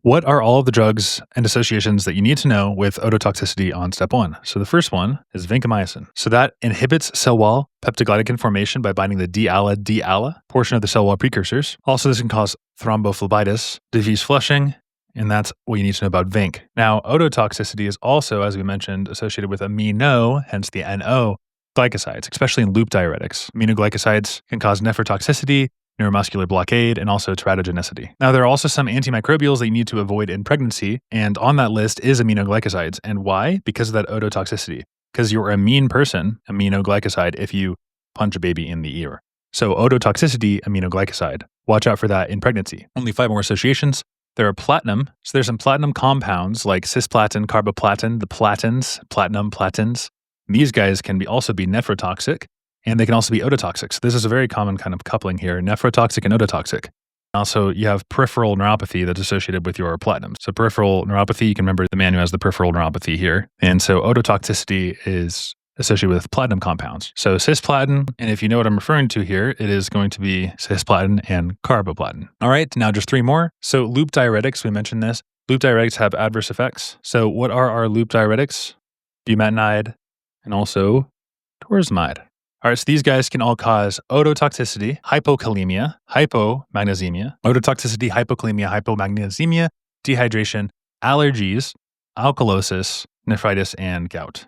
What are all of the drugs and associations that you need to know with ototoxicity on step 1? So the first one is vancomycin. So that inhibits cell wall peptidoglycan formation by binding the D-ala portion of the cell wall precursors. Also, this can cause thrombophlebitis, diffuse flushing, and that's what you need to know about vanc. Now, ototoxicity is also, as we mentioned, associated with amino, hence the NO, glycosides, especially in loop diuretics. Aminoglycosides can cause nephrotoxicity, neuromuscular blockade, and also teratogenicity. Now, there are also some antimicrobials that you need to avoid in pregnancy, and on that list is aminoglycosides. And why? Because of that ototoxicity. Because you're a mean person, aminoglycoside, if you punch a baby in the ear. So ototoxicity, aminoglycoside. Watch out for that in pregnancy. Only 5 more associations. There are platinum. So there's some platinum compounds like cisplatin, carboplatin, the platins, platinum, platins. These guys can also be nephrotoxic, and they can also be ototoxic. So this is a very common kind of coupling here, nephrotoxic and ototoxic. Also, you have peripheral neuropathy that's associated with your platinum. So peripheral neuropathy, you can remember the man who has the peripheral neuropathy here. And so ototoxicity is associated with platinum compounds. So cisplatin, and if you know what I'm referring to here, it is going to be cisplatin and carboplatin. All right, now just 3 more. So loop diuretics, we mentioned this. Loop diuretics have adverse effects. So what are our loop diuretics? Bumetanide and also torsemide. All right, so these guys can all cause ototoxicity, hypokalemia, hypomagnesemia, ototoxicity, hypokalemia, hypomagnesemia, dehydration, allergies, alkalosis, nephritis, and gout.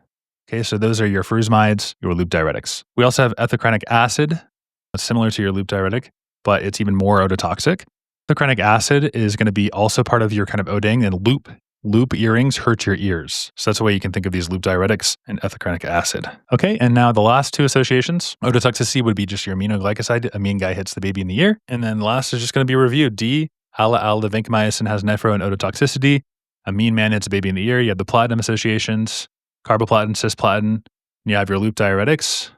Okay, so those are your furosemides, your loop diuretics. We also have ethacranic acid. It's similar to your loop diuretic, but it's even more ototoxic. Ethacranic acid is going to be also part of your kind of ODANG, and loop earrings hurt your ears. So that's the way you can think of these loop diuretics and ethacranic acid. Okay, and now the last 2 associations. Ototoxicity would be just your aminoglycoside. A mean guy hits the baby in the ear. And then the last is just going to be reviewed. D-ala-ala vancomycin has nephro and ototoxicity. A mean man hits a baby in the ear. You have the platinum associations, carboplatin, cisplatin. You have your loop diuretics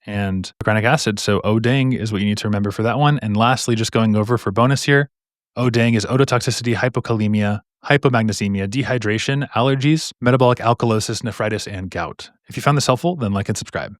and ethacranic acid. So ODANG is what you need to remember for that one. And lastly, just going over for bonus here, ODANG is ototoxicity, hypokalemia, hypomagnesemia, dehydration, allergies, metabolic alkalosis, nephritis, and gout. If you found this helpful, then like and subscribe.